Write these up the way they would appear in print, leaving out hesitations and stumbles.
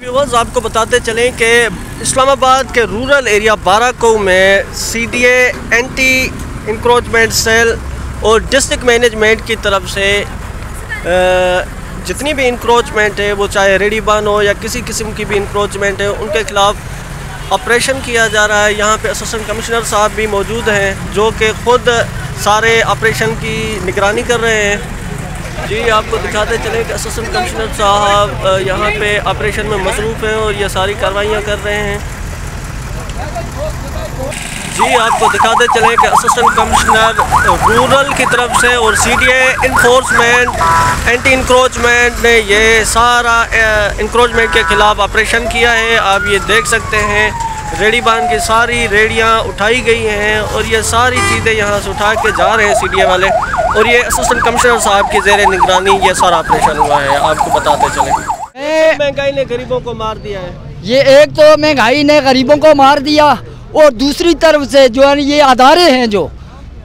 Viewers, आपको बताते चलें कि इस्लामाबाद के रूरल एरिया बाराको में CDA एंटी इंक्रोचमेंट सेल और डिस्ट्रिक्ट मैनेजमेंट की तरफ से जितनी भी इंक्रोचमेंट है, वो चाहे रेडीबान हो या किसी किस्म की भी इंक्रोचमेंट है, उनके ख़िलाफ़ ऑपरेशन किया जा रहा है। यहाँ पे असिस्टेंट कमिश्नर साहब भी मौजूद हैं जो कि ख़ुद सारे ऑपरेशन की निगरानी कर रहे हैं। जी, आपको दिखाते चलें कि असिस्टेंट कमिश्नर साहब यहाँ पे ऑपरेशन में मसरूफ़ हैं और ये सारी कार्रवाइयाँ कर रहे हैं। जी, आपको दिखाते चलें कि असिस्टेंट कमिश्नर रूरल की तरफ से और CDA इन्फोर्समेंट एंटी इंक्रोचमेंट ने ये सारा इंक्रोचमेंट के ख़िलाफ़ ऑपरेशन किया है। आप ये देख सकते हैं, रेडीबान की सारी रेडियाँ उठाई गई हैं और ये सारी चीज़ें यहाँ से उठा के जा रहे हैं CDA वाले, और ये असिस्टेंट कमिश्नर साहब की ज़ेर निगरानी ये सारा ऑपरेशन हुआ है। आपको बताते चलें, महंगाई ने गरीबों को मार दिया है। ये एक तो महंगाई ने गरीबों को मार दिया, और दूसरी तरफ से जो है ये अदारे हैं जो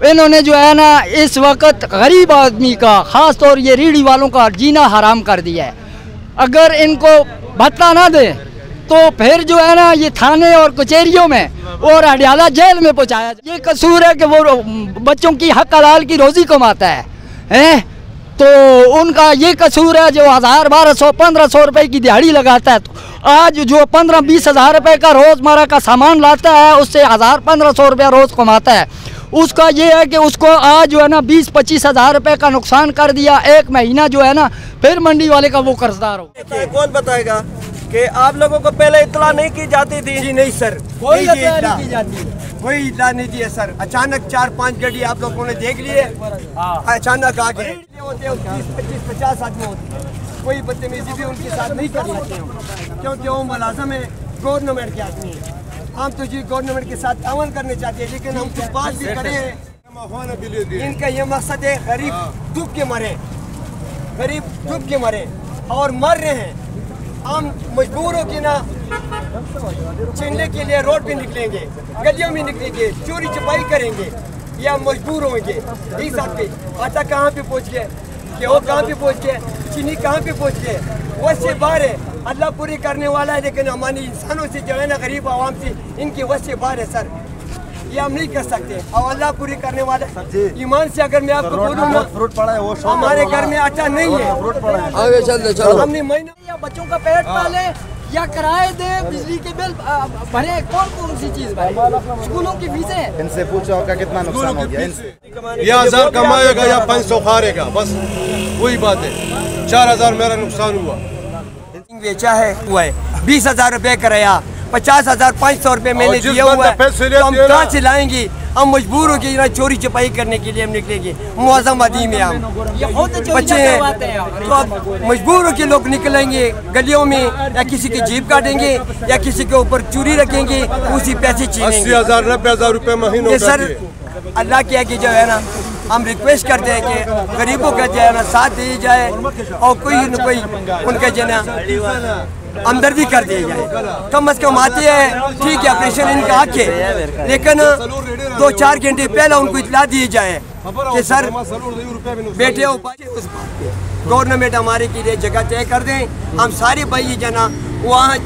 इन्होंने जो है ना इस वक्त गरीब आदमी का, ख़ास तौर ये रीढ़ी वालों का जीना हराम कर दिया है। अगर इनको भत्ता ना दें तो फिर जो है ना ये थाने और कचहरियों में और अडयाला जेल में पहुँचाया। ये कसूर है कि वो बच्चों की हक हलाल की रोज़ी कमाता है, तो उनका ये कसूर है जो 1000, 1200, 1500 रुपए की दिहाड़ी लगाता है। तो आज जो 15-20 हज़ार रुपये का रोज़मर्रा का सामान लाता है, उससे 1000-1500 रुपया रोज़ कमाता है। उसका ये है कि उसको आज जो है ना 20-25 हज़ार रुपये का नुकसान कर दिया। एक महीना जो है ना फिर मंडी वाले का वो कर्जदार हो। कौन बताएगा कि आप लोगों को पहले इत्तला नहीं की जाती थी? जी नहीं सर, कोई इत्तला नहीं की जाती, कोई इत्तला नहीं दी है सर। अचानक 4-5 गाड़ी आप लोगों ने देख लिए, अचानक आ गए। 20-25-50 आदमी होते हैं, कोई बदतमीजी भी उनके साथ नहीं कर सकते हम, क्योंकि वो मुलाजम है, गवर्नमेंट के आदमी है। हम तो जी गवर्नमेंट के साथ तावन करने चाहते हैं, लेकिन हम कुछ बात भी करें हैं। इनका ये मकसद है गरीब डूब के मरे, गरीब डूब के मरे और मर रहे हैं। हम मजबूर हो कि ना छीनने के लिए रोड पे निकलेंगे, गलियों में निकलेंगे, चोरी छुपाई करेंगे, या मजबूर होंगे। इस हिसाब से आटा कहाँ पे पहुँच गए, गेहूँ कहाँ पे पहुँच गए, चीनी कहाँ पे पहुँच गए, वैसे बाहर है। अल्लाह पूरी करने वाला है, लेकिन हमारे इंसानों से जो है ना गरीब आवाम से इनकी वैसे बाहर है सर, ये हम नहीं कर सकते। और अल्लाह पूरी करने वाला है। ईमान से अगर मैं आपको बोलूँ ना, फ्रूट पड़ा है, वो हमारे घर में आटा नहीं है, आगे चल हमने महीना या बच्चों का पेट पाले या किराए दे, बिजली के बिल भरे, कौन सी चीज भरे, स्कूलों की फीसें। इनसे पूछो का कितना नुकसान हो गया। या 1000 कमाएगा या 500 खारेगा, बस वही बात है। 4000 मेरा नुकसान हुआ। बेचा है हुआ है 20,000 रुपये कराया, 50,000 500 रुपये मैंने दिया हुआ है, तो हम कहाँ से लाएंगे? हम मजबूर हो गए चोरी छुपाई करने के लिए हम निकलेंगे। मुआज़म आदमी में हम बच्चे हैं, तो अब मजबूर हो के लोग निकलेंगे गलियों में, या किसी की जेब काटेंगे या किसी के ऊपर चोरी रखेंगे, उसी पैसे छीनेंगे। 80,000 90,000 रुपये महीने। सर अल्लाह के आगे जो है ना हम रिक्वेस्ट करते हैं कि गरीबों का जो है ना साथ दी जाए, और कोई न कोई उनका जो है ना हमदर्दी कर दी जाए। कम अज कम आते हैं, ठीक है, ऑपरेशन इनका आके, लेकिन 2-4 घंटे पहले उनको इतला दी जाए कि सर बैठे हो उस गवर्नमेंट हमारे के लिए जगह तय कर दें। हम सारे भाई जना वहाँ